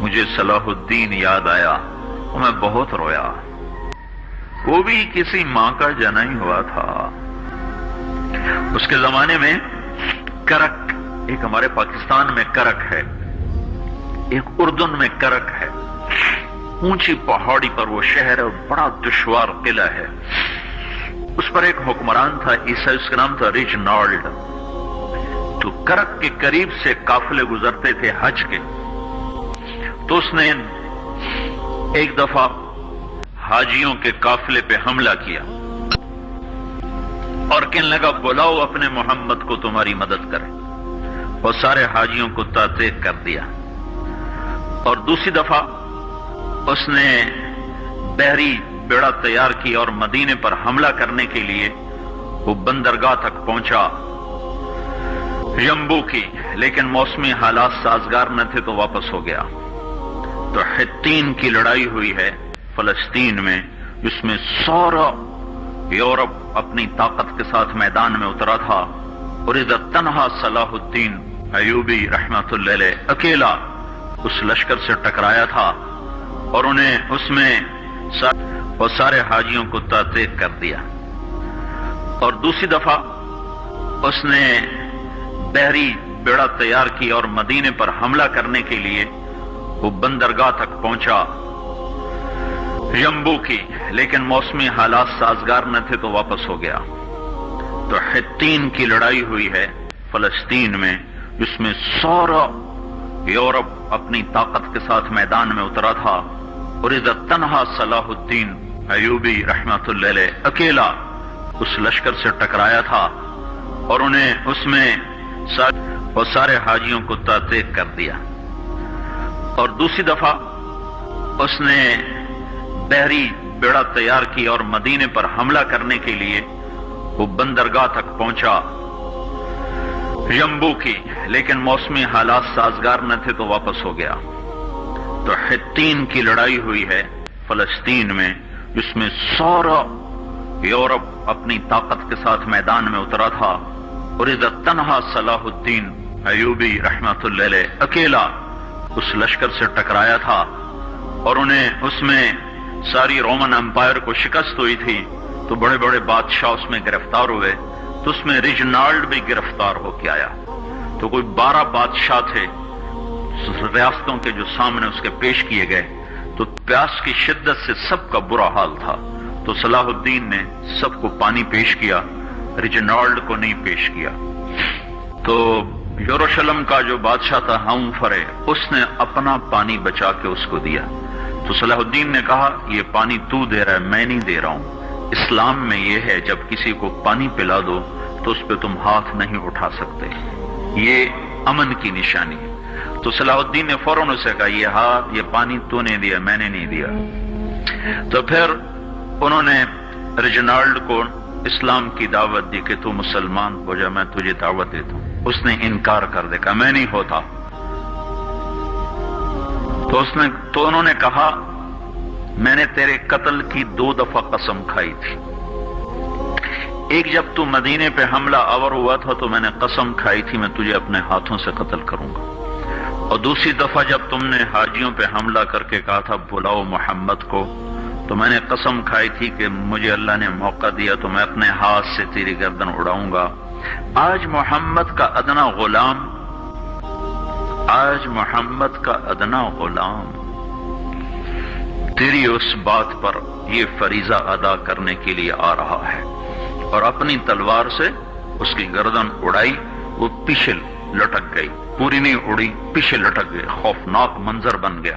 مجھے صلاح الدین یاد آیا اور میں بہت رویا۔ وہ بھی کسی ماں کا جنا ہی ہوا تھا۔ اس کے زمانے میں کرک، ایک ہمارے پاکستان میں کرک ہے، ایک اردن میں کرک ہے، اونچی پہاڑی پر وہ شہر ہے اور بڑا دشوار قلعہ ہے۔ اس پر ایک حکمران تھا عیسائی، اس کا نام تھا ریجنالڈ۔ تو کرک کے قریب سے قافلے گزرتے تھے حج کے، تو اس نے ایک دفعہ حاجیوں کے قافلے پہ حملہ کیا اور کہنے لگا بلاؤ اپنے محمد کو تمہاری مدد کرے، اور سارے حاجیوں کو تعطیق کر دیا۔ اور دوسری دفعہ اس نے بحری بیڑا تیار کی اور مدینے پر حملہ کرنے کے لیے وہ بندرگاہ تک پہنچا یمبو کی، لیکن موسمی حالات سازگار نہ تھے تو واپس ہو گیا۔ تو حطین کی لڑائی ہوئی ہے فلسطین میں، جس میں سارا یورپ اپنی طاقت کے ساتھ میدان میں اترا تھا، اور ادھر تنہا صلاح الدین ایوبی رحمت اللہ علیہ اکیلا اس لشکر سے ٹکرایا تھا، اور انہیں اس میں سارے حاجیوں کو تعطیق کر دیا۔ اور دوسری دفعہ اس نے بحری بیڑا تیار کی اور مدینے پر حملہ کرنے کے لیے وہ بندرگاہ تک پہنچا یمبو کی، لیکن موسمی حالات سازگار نہ تھے تو واپس ہو گیا۔ تو حطین کی لڑائی ہوئی ہے فلسطین میں، جس میں سارا یورپ اپنی طاقت کے ساتھ میدان میں اترا تھا، اور ادھر تنہا صلاح الدین ایوبی رحمت اللہ علیہ اکیلا اس لشکر سے ٹکرایا تھا، اور انہیں اس میں سارے حاجیوں کو تعطیق کر دیا۔ اور دوسری دفعہ اس نے بحری بیڑا تیار کی اور مدینے پر حملہ کرنے کے لیے وہ بندرگاہ تک پہنچا یمبو کی، لیکن موسمی حالات سازگار نہ تھے تو واپس ہو گیا۔ تو حطین کی لڑائی ہوئی ہے فلسطین میں، جس میں سارا یورپ اپنی طاقت کے ساتھ میدان میں اترا تھا، اور ادھر تنہا صلاح الدین ایوبی رحمت اللہ علیہ اکیلا اس لشکر سے ٹکرایا تھا، اور انہیں اس میں ساری رومن امپائر کو شکست ہوئی تھی، تو بڑے بڑے بادشاہ اس میں گرفتار ہوئے، تو اس میں ریجنالڈ بھی گرفتار ہو کے آیا۔ تو کوئی 12 بادشاہ تھے ریاستوں کے جو سامنے اس کے پیش کیے گئے، تو پیاس کی شدت سے سب کا برا حال تھا، تو صلاح الدین نے سب کو پانی پیش کیا، ریجنالڈ کو نہیں پیش کیا۔ تو یروشلم کا جو بادشاہ تھا ہمفرے، اس نے اپنا پانی بچا کے اس کو دیا۔ تو صلاح الدین نے کہا یہ پانی تو دے رہا ہے، میں نہیں دے رہا ہوں۔ اسلام میں یہ ہے جب کسی کو پانی پلا دو تو اس پہ تم ہاتھ نہیں اٹھا سکتے، یہ امن کی نشانی ہے۔ تو صلاح الدین نے فوراً اسے کہا یہ پانی تو نے دیا، میں نے نہیں دیا۔ تو پھر انہوں نے ریجنالڈ کو اسلام کی دعوت دی کہ تو مسلمان ہو جا، میں تجھے دعوت دیتا ہوں۔ اس نے انکار کر دیا، کہا میں نہیں ہوتا۔ تو انہوں نے کہا میں نے تیرے قتل کی 2 دفعہ قسم کھائی تھی۔ ایک جب تو مدینے پہ حملہ آور ہوا تھا تو میں نے قسم کھائی تھی میں تجھے اپنے ہاتھوں سے قتل کروں گا، اور دوسری دفعہ جب تم نے حاجیوں پہ حملہ کر کے کہا تھا بلاؤ محمد کو، تو میں نے قسم کھائی تھی کہ مجھے اللہ نے موقع دیا تو میں اپنے ہاتھ سے تیری گردن اڑاؤں گا۔ آج محمد کا ادنا غلام تیری اس بات پر یہ فریضہ ادا کرنے کے لیے آ رہا ہے، اور اپنی تلوار سے اس کی گردن اڑائی، وہ پیچھے لٹک گئی، پوری نہیں اڑی، پیچھے لٹک گئی، خوفناک منظر بن گیا۔